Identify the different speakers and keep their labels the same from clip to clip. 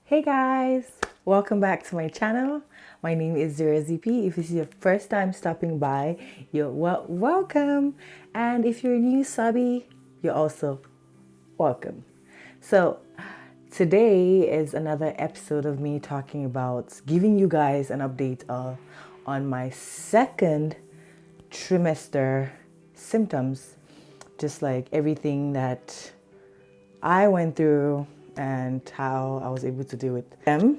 Speaker 1: Hey guys, welcome back to my channel. My name is Zira ZP. If this is your first time stopping by, you're welcome. And if you're a new subby, you're also welcome. So today is another episode of me talking about giving you guys an update on my second trimester symptoms, just like everything that I went through and how I was able to deal with them,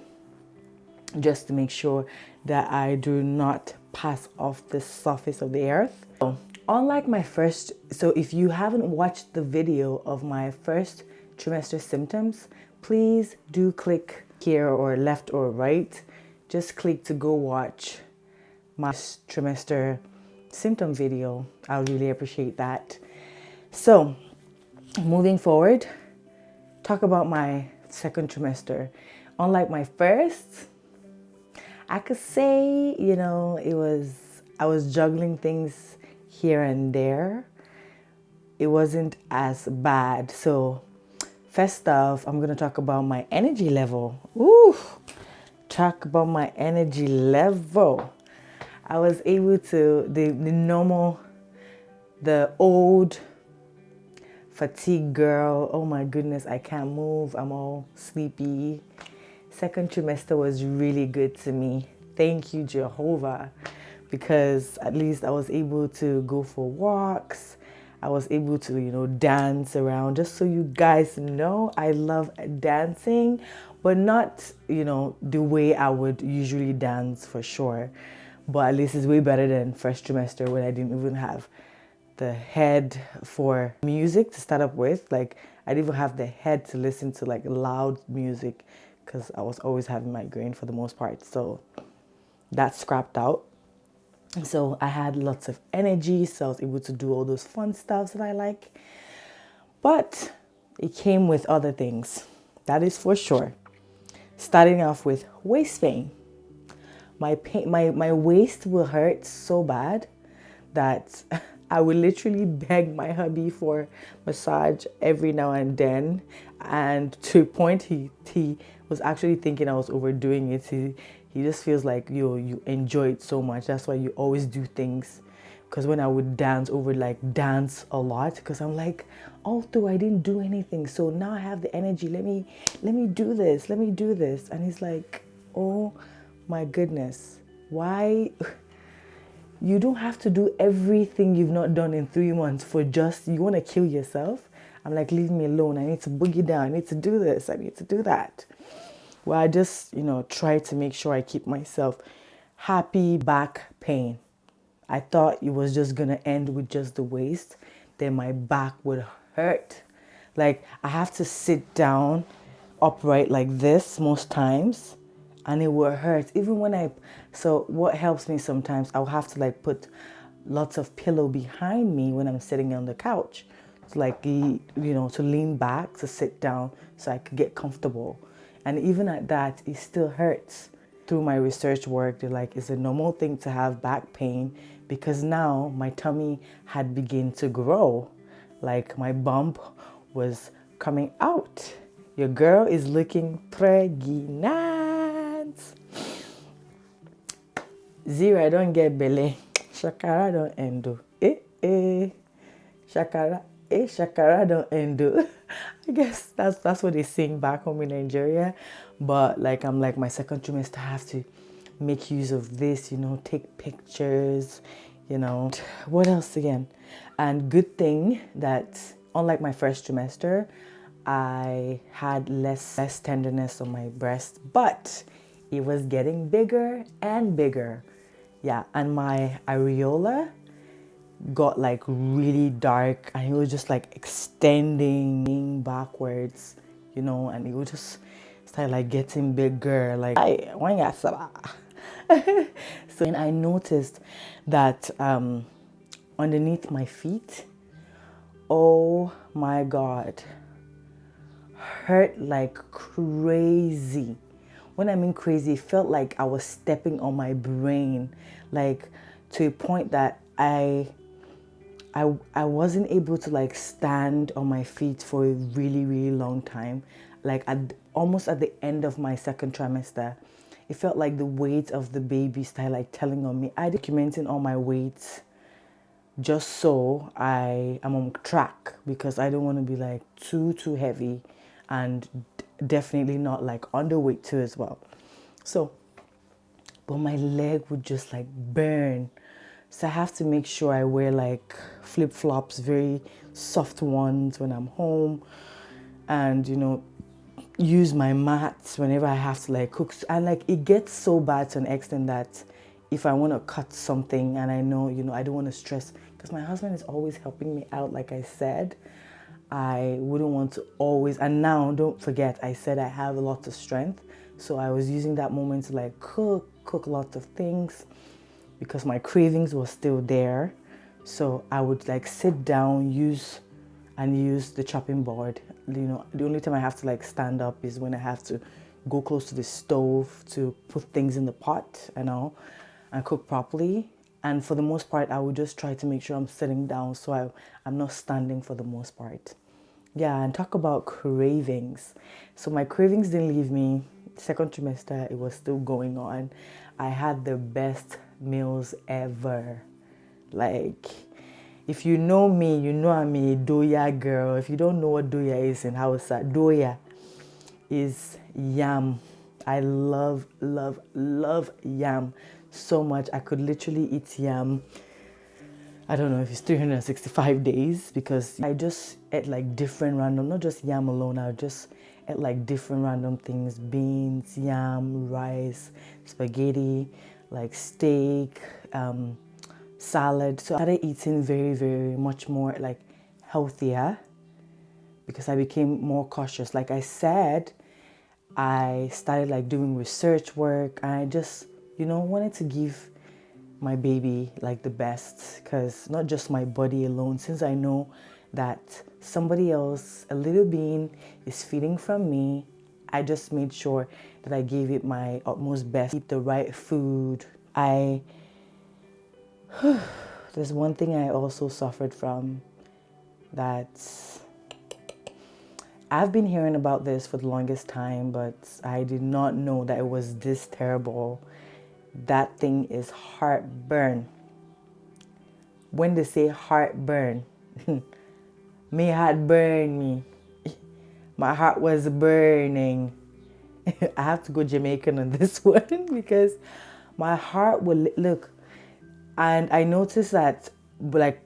Speaker 1: just to make sure that I do not pass off the surface of the earth. So, unlike my first, so if you haven't watched the video of my first trimester symptoms, please do click here or left or right. Just click to go watch my trimester symptom video. I would really appreciate that. So moving forward, talk about my second trimester. Unlike my first, I could say, I was juggling things here and there. It wasn't as bad. So first off, I'm going to talk about my energy level. Ooh, talk about my energy level. I was able to, the normal, the old fatigue girl, oh my goodness, I can't move, I'm all sleepy. Second trimester was really good to me. Thank you, Jehovah, because at least I was able to go for walks. I was able to, dance around. Just so you guys know, I love dancing, but not, the way I would usually dance for sure. But at least it's way better than first trimester when I didn't even have the head for music to start up with. Like, I didn't even have the head to listen to like loud music because I was always having migraine for the most part. So that scrapped out. So I had lots of energy, so I was able to do all those fun stuff that I like. But it came with other things, that is for sure. Starting off with waist pain. My waist will hurt so bad that I would literally beg my hubby for massage every now and then. And to a point, he was actually thinking I was overdoing it. He just feels like you enjoy it so much. That's why you always do things. Because when I would dance dance a lot, because I'm like, although I didn't do anything, so now I have the energy. Let me do this. Let me do this. And he's like, oh my goodness, why? You don't have to do everything you've not done in 3 months for just, you want to kill yourself? I'm like, leave me alone. I need to boogie down. I need to do this. I need to do that. Well, I just, try to make sure I keep myself happy. Back pain. I thought it was just going to end with just the waist. Then my back would hurt. Like, I have to sit down upright like this most times. And it will hurt. Even when so what helps me sometimes, I'll have to put lots of pillow behind me when I'm sitting on the couch. To to lean back, to sit down so I could get comfortable. And even at that, it still hurts. Through my research work, they're like, it's a normal thing to have back pain because now my tummy had begun to grow. Like my bump was coming out. Your girl is looking pregnant. Zero, I don't get belly. Shakara don't endo. Shakara, Shakara don't endo. I guess that's what they sing back home in Nigeria. But I'm like my second trimester, I have to make use of this, take pictures, What else again? And good thing that unlike my first trimester, I had less tenderness on my breast, but it was getting bigger and bigger. Yeah, and my areola got really dark and it was just extending backwards, and it would just start getting bigger. So and I noticed that underneath my feet, oh my God, hurt like crazy. When I mean crazy, it felt like I was stepping on my brain, to a point that I wasn't able to stand on my feet for a really, really long time. like almost at the end of my second trimester. It felt like the weight of the baby started like telling on me. I documenting all my weights just so I am on track, because I don't want to be like too heavy, and definitely not like underweight too as well. So, but my leg would just like burn. So I have to make sure I wear like flip-flops, very soft ones when I'm home, and use my mats whenever I have to like cook. And like it gets so bad to an extent that if I want to cut something and I know, I don't want to stress, because my husband is always helping me out, like I said, I wouldn't want to always. And now, don't forget, I said I have a lot of strength. So I was using that moment to like cook lots of things, because my cravings were still there. So I would like sit down, use the chopping board. The only time I have to like stand up is when I have to go close to the stove to put things in the pot and all, and cook properly. And for the most part, I would just try to make sure I'm sitting down, so I'm not standing for the most part. Yeah, and talk about cravings. So my cravings didn't leave me. Second trimester, it was still going on. I had the best meals ever. Like, if you know me, you know I'm a doya girl. If you don't know what doya is in Hausa, doya is yam. I love yam so much. I could literally eat yam, I don't know if it's 365 days, because I just ate like different random, not just yam alone, I just ate like different random things: beans, yam, rice, spaghetti, like steak, salad. So I started eating very much more like healthier, because I became more cautious. Like I said, I started like doing research work, and I just, wanted to give my baby like the best, because not just my body alone, since I know that somebody else, a little being, is feeding from me, I just made sure that I gave it my utmost best. Eat the right food. There's one thing I also suffered from, that I've been hearing about this for the longest time, but I did not know that it was this terrible. That thing is heartburn. When they say heartburn, my heart burned me. My heart was burning. I have to go Jamaican on this one, because my heart will look. And I noticed that, like,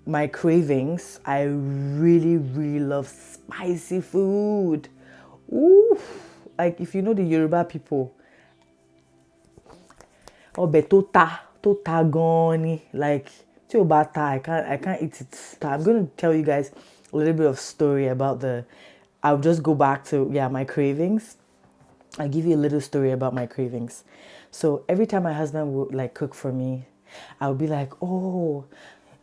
Speaker 1: my cravings, I really love spicy food. Ooh, like if you know the Yoruba people, ọbẹ̀ tó ta gan ni, like tí ò bá ta, I can't eat it. I'm going to tell you guys a little bit of story about I'll just go back to my cravings. I'll give you a little story about my cravings. So every time my husband would like cook for me, I would be like, oh,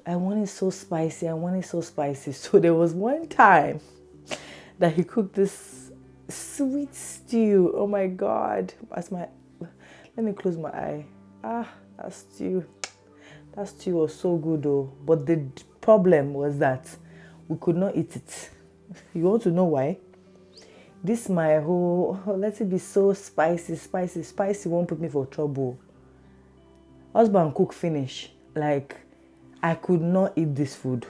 Speaker 1: I want it so spicy. I want it so spicy. So there was one time that he cooked this sweet stew. Oh my God. Let me close my eye. That stew was so good though. But the problem was that we could not eat it. You want to know why? This my whole, let it be so spicy won't put me for trouble. Husband cook finish. Like, I could not eat this food.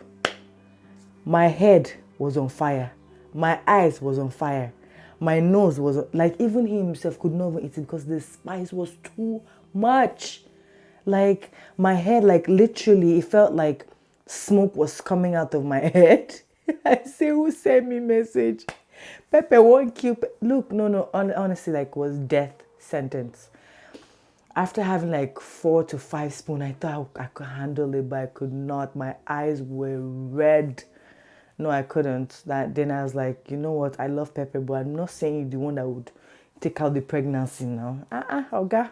Speaker 1: My head was on fire. My eyes was on fire. My nose was, like, even he himself could not even eat it, because the spice was too much. Like, my head, like, literally, it felt like smoke was coming out of my head. I say, who sent me message? Pepper won't kill. Look, no, honestly, like, was death sentence. After having like 4 to 5 spoons, I thought I could handle it, but I could not. My eyes were red. No, I couldn't. Then I was like, you know what? I love pepper, but I'm not saying you're the one that would take out the pregnancy now. Okay,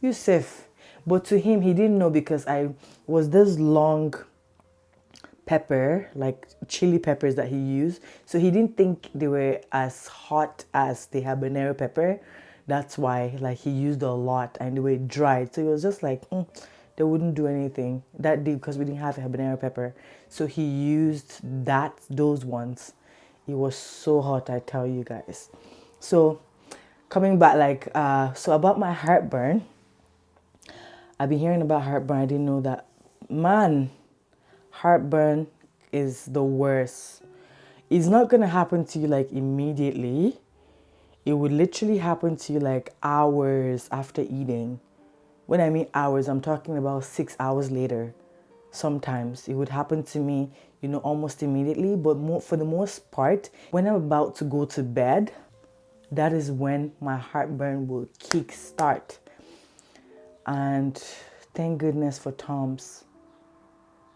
Speaker 1: you safe. But to him, he didn't know, because I was this long pepper, like chili peppers that he used. So he didn't think they were as hot as the habanero pepper. That's why, like, he used a lot and they were dried. So he was just like, they wouldn't do anything that day, because we didn't have habanero pepper. So he used those ones It was so hot, I tell you guys. So coming back, like, so about my heartburn, I've been hearing about heartburn. I didn't know that. Man, heartburn is the worst. It's not gonna happen to you like immediately. It would literally happen to you like hours after eating. When I mean hours, I'm talking about 6 hours later. Sometimes it would happen to me, almost immediately. But for the most part, when I'm about to go to bed, that is when my heartburn will kick start. And thank goodness for Tom's.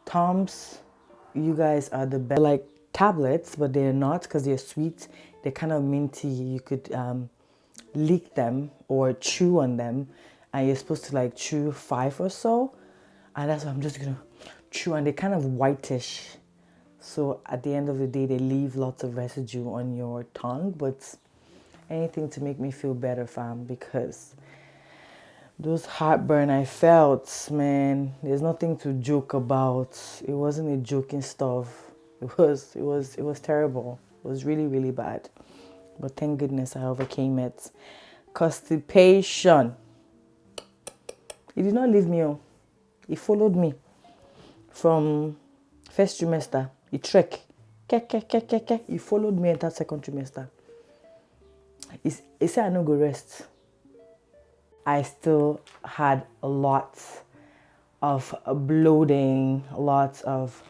Speaker 1: Tom's, you guys are the best. They're like tablets, but they're not because they're sweet. They're kind of minty. You could lick them or chew on them, and you're supposed to like chew 5 or so. And that's what I'm just gonna chew, and they're kind of whitish. So at the end of the day, they leave lots of residue on your tongue, but anything to make me feel better, fam, because those heartburn I felt, man, there's nothing to joke about. It wasn't a joking stuff. It was terrible. It was really, really bad. But thank goodness I overcame it. Constipation. It did not leave me. It followed me from first trimester. It trek. It followed me into second trimester. It said I no go rest. I still had a lot of bloating, lots of,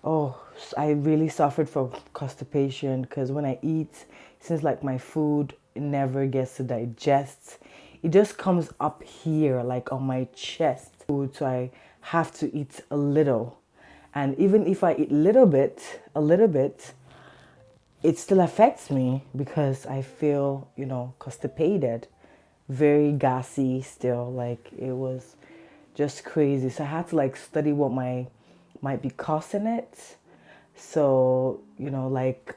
Speaker 1: I really suffered from constipation because when I eat, it seems like my food never gets to digest. It just comes up here, like on my chest. So I have to eat a little. And even if I eat a little bit, it still affects me because I feel, constipated, very gassy still. Like it was just crazy. So I had to like study what might be causing it. So, like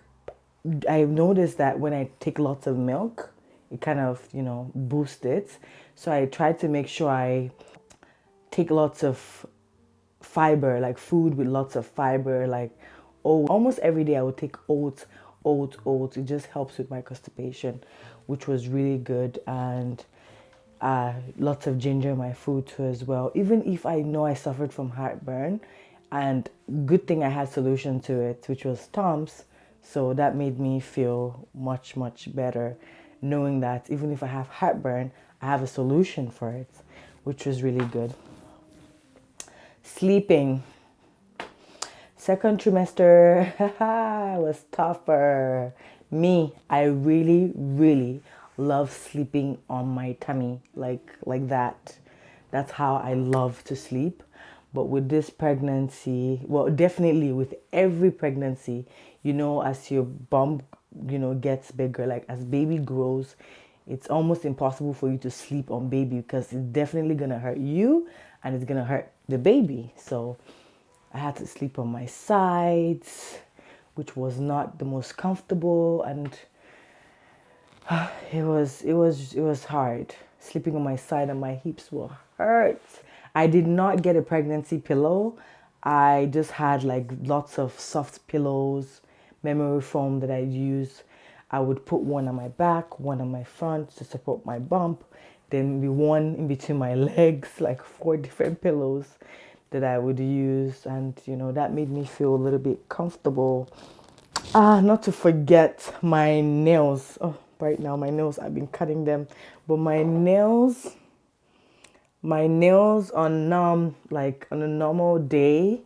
Speaker 1: I noticed that when I take lots of milk, it kind of, boosts it. So I tried to make sure I take lots of fiber, like food with lots of fiber, like almost every day I would take oats. It just helps with my constipation, which was really good. And lots of ginger in my food too as well. Even if I know I suffered from heartburn, and good thing I had solution to it, which was Tom's. So that made me feel much, much better, knowing that even if I have heartburn, I have a solution for it, which was really good. Sleeping. Second trimester was tougher. I really, really love sleeping on my tummy, like that. That's how I love to sleep. But with this pregnancy, well, definitely with every pregnancy, as your bump, gets bigger, like as baby grows, it's almost impossible for you to sleep on baby because it's definitely gonna hurt you and it's gonna hurt the baby. So I had to sleep on my sides, which was not the most comfortable, and it was hard. Sleeping on my side and my hips were hurt. I did not get a pregnancy pillow. I just had like lots of soft pillows, memory foam that I use. I would put one on my back, one on my front to support my bump, then maybe one in between my legs, like 4 different pillows that I would use, and that made me feel a little bit comfortable. Not to forget my nails. Oh, right now my nails, I've been cutting them, but my nails on like on a normal day,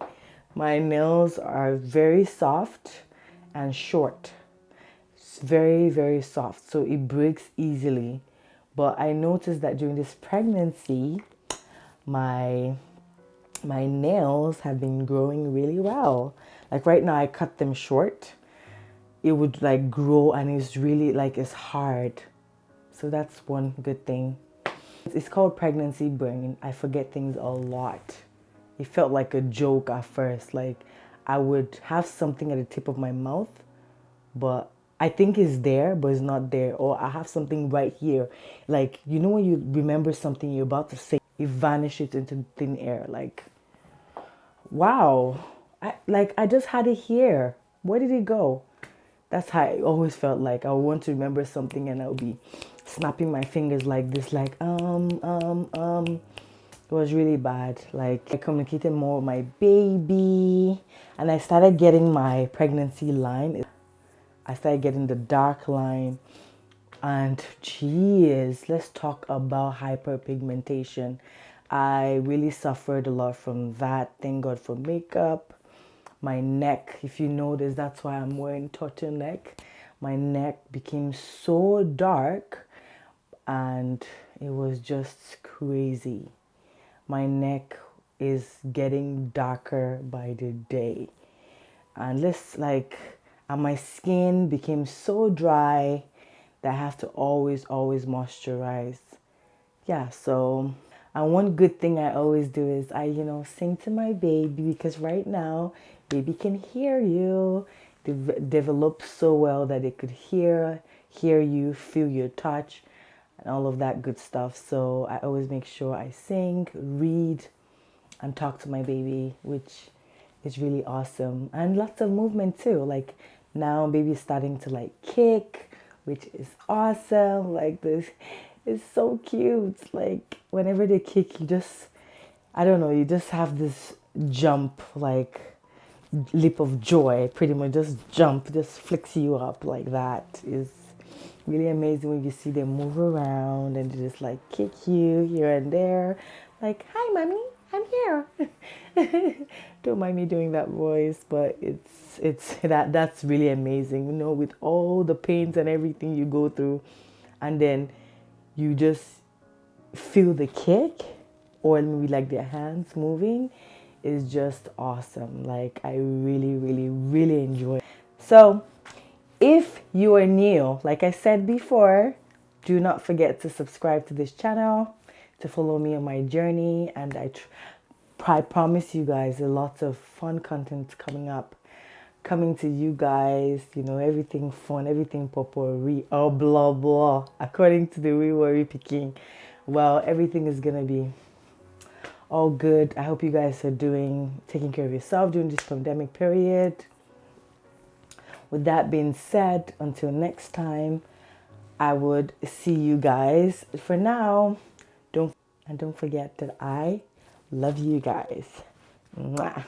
Speaker 1: my nails are very soft and short. It's very, very soft, so it breaks easily. But I noticed that during this pregnancy, my nails have been growing really well. Like right now I cut them short. It would like grow and it's really like it's hard. So that's one good thing. It's called pregnancy brain. I forget things a lot. It felt like a joke at first. Like I would have something at the tip of my mouth, but I think it's there, but it's not there. Or I have something right here. Like, when you remember something you're about to say, it vanishes into thin air. Like, wow. I just had it here. Where did it go? That's how I always felt. Like I want to remember something and I'll be snapping my fingers like this, like It was really bad. Like I communicated more with my baby, and I started getting my pregnancy line. I started getting the dark line, and geez, let's talk about hyperpigmentation. I really suffered a lot from that. Thank God for makeup. My neck, if you notice, that's why I'm wearing turtleneck. My neck became so dark, and it was just crazy. My neck is getting darker by the day. And and my skin became so dry that I have to always moisturize. Yeah, so, and one good thing I always do is sing to my baby, because right now, baby can hear you. They've developed so well that they could hear you, feel your touch, and all of that good stuff. So I always make sure I sing, read, and talk to my baby, which is really awesome. And lots of movement too. Like now baby's starting to like kick, which is awesome. Like this is so cute. Like whenever they kick, you just, I don't know, you just have this jump, like leap of joy, pretty much just jump, just flicks you up. Like that is really amazing when you see them move around and they just like kick you here and there. Like, hi mommy, I'm here. Don't mind me doing that voice, but it's that's really amazing, with all the pains and everything you go through, and then you just feel the kick, or maybe like their hands moving, is just awesome. Like I really enjoy it. So if you are new, like I said before, do not forget to subscribe to this channel, to follow me on my journey, and I promise you guys a lot of fun content coming to you guys, everything fun, everything potpourri, oh blah blah, according to the way we're picking. Well, everything is gonna be all good. I hope you guys are taking care of yourself during this pandemic period. With that being said, until next time, I would see you guys. For now, don't forget that I love you guys. Mwah.